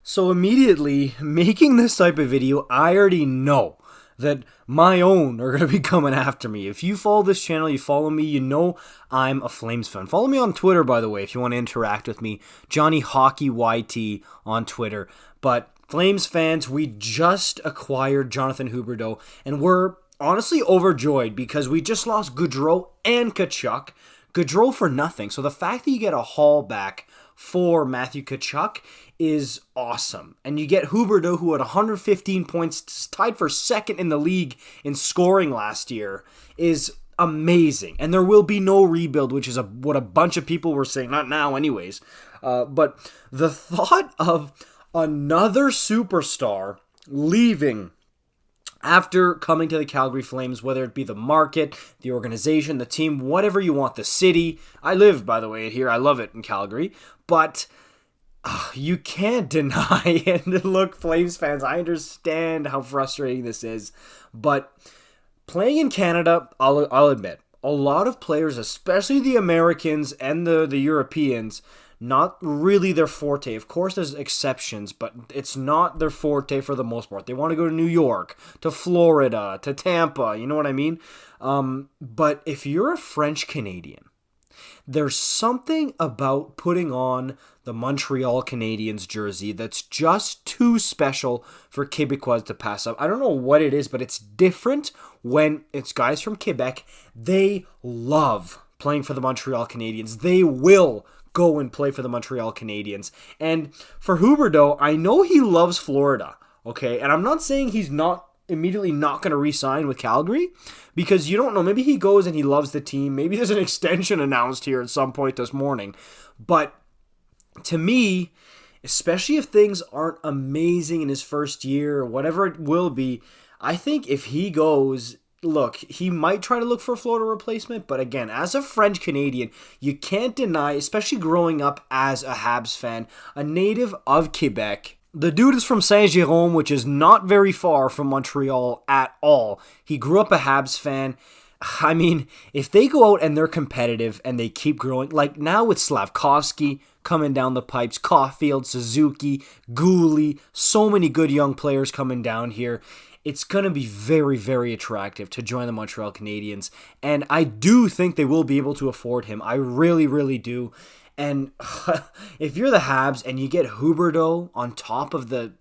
So immediately, making this type of video, I already know that my own are going to be coming after me. If you follow this channel, you follow me, you know I'm a Flames fan. Follow me on Twitter, by the way, if you want to interact with me. Johnny Hockey YT on Twitter. But Flames fans, we just acquired Jonathan Huberdeau, and we're honestly overjoyed because we just lost Gaudreau and Tkachuk. Gaudreau for nothing. So the fact that you get a haul back for Matthew Tkachuk is awesome. And you get Huberdeau, who had 115 points, tied for second in the league in scoring last year, is amazing. And there will be no rebuild, which is what a bunch of people were saying. Not now, anyways. But the thought of another superstar leaving after coming to the Calgary Flames, whether it be the market, the organization, the team, whatever you want, the city. I live, by the way, here. I love it in Calgary. But you can't deny it. Look, Flames fans, I understand how frustrating this is. But playing in Canada, I'll admit, a lot of players, especially the Americans and the Europeans, not really their forte. Of course, there's exceptions, but it's not their forte for the most part. They want to go to New York, to Florida, to Tampa, you know what I mean? But if you're a French Canadian, there's something about putting on the Montreal Canadiens jersey that's just too special for Québécois to pass up. I don't know what it is, but it's different when it's guys from Quebec. They love playing for the Montreal Canadiens. They will go and play for the Montreal Canadiens. And for Huberdeau, I know he loves Florida, okay? And I'm not saying he's not immediately not going to re-sign with Calgary, because you don't know. Maybe he goes and he loves the team. Maybe there's an extension announced here at some point this morning. But to me, especially if things aren't amazing in his first year or whatever it will be, I think if he goes, look, he might try to look for a Florida replacement, but again, as a French Canadian, you can't deny, especially growing up as a Habs fan, a native of Quebec. The dude is from Saint-Jérôme, which is not very far from Montreal at all. He grew up a Habs fan. I mean, if they go out and they're competitive and they keep growing, like now with Slafkovsky coming down the pipes, Caulfield, Suzuki, Gooley, so many good young players coming down here, it's going to be very, very attractive to join the Montreal Canadiens. And I do think they will be able to afford him. I really, really do. And if you're the Habs and you get Huberdeau on top of the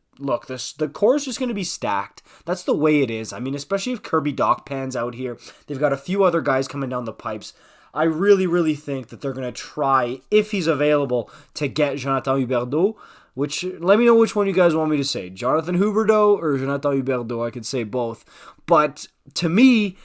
core is just going to be stacked. That's the way it is. I mean, especially if Kirby Dach pans out here. They've got a few other guys coming down the pipes. I really, really think that they're going to try, if he's available, to get Jonathan Huberdeau. Which, let me know which one you guys want me to say. Jonathan Huberdeau or Jonathan Huberdeau. I could say both. But to me,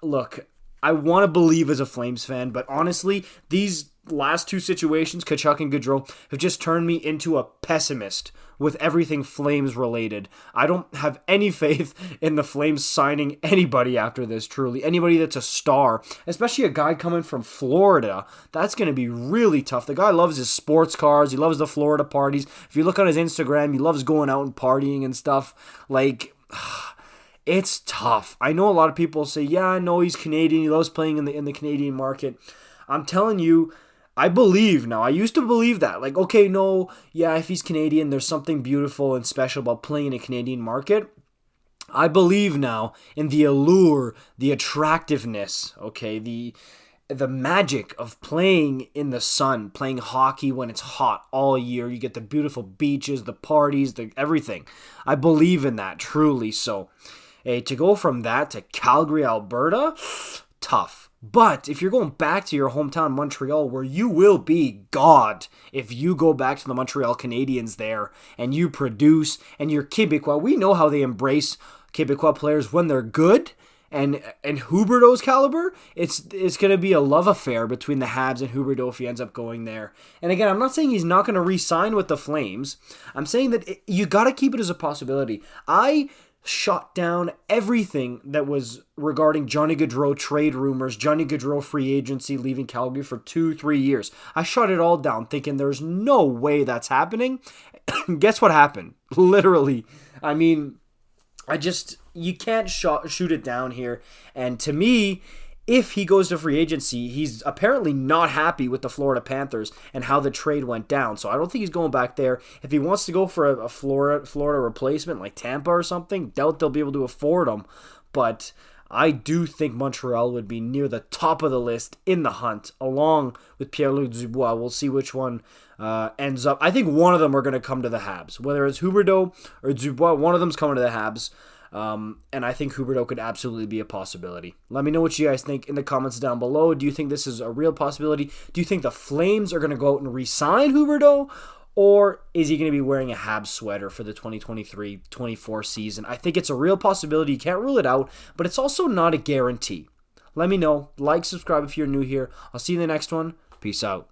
look, I want to believe as a Flames fan, but honestly, these last two situations, Tkachuk and Gaudreau, have just turned me into a pessimist with everything Flames related. I don't have any faith in the Flames signing anybody after this, truly. Anybody that's a star, especially a guy coming from Florida. That's going to be really tough. The guy loves his sports cars. He loves the Florida parties. If you look on his Instagram, he loves going out and partying and stuff. Like, it's tough. I know a lot of people say, yeah, I know he's Canadian. He loves playing in the Canadian market. I'm telling you, I believe now. I used to believe that. Like, okay, no, yeah, if he's Canadian, there's something beautiful and special about playing in a Canadian market. I believe now in the allure, the attractiveness, okay, the magic of playing in the sun, playing hockey when it's hot all year. You get the beautiful beaches, the parties, everything. I believe in that, truly. So, to go from that to Calgary, Alberta, tough. But if you're going back to your hometown, Montreal, where you will be God if you go back to the Montreal Canadiens there and you produce and you're Québécois, we know how they embrace Québécois players when they're good. And Huberdeau's caliber, it's going to be a love affair between the Habs and Huberdeau if he ends up going there. And again, I'm not saying he's not going to re-sign with the Flames. I'm saying that you got to keep it as a possibility. I shot down everything that was regarding Johnny Gaudreau trade rumors, Johnny Gaudreau free agency, leaving Calgary for 2-3 years. I shot it all down thinking there's no way that's happening. Guess what happened? Literally. I mean, you can't shoot it down here. And to me, if he goes to free agency, he's apparently not happy with the Florida Panthers and how the trade went down. So I don't think he's going back there. If he wants to go for a Florida replacement like Tampa or something, doubt they'll be able to afford him. But I do think Montreal would be near the top of the list in the hunt, along with Pierre-Luc Dubois. We'll see which one ends up. I think one of them are going to come to the Habs. Whether it's Huberdeau or Dubois, one of them's coming to the Habs. And I think Huberdeau could absolutely be a possibility. Let me know what you guys think in the comments down below. Do you think this is a real possibility? Do you think the Flames are going to go out and re-sign Huberdeau? Or is he going to be wearing a Habs sweater for the 2023-24 season? I think it's a real possibility. You can't rule it out, but it's also not a guarantee. Let me know. Like, subscribe if you're new here. I'll see you in the next one. Peace out.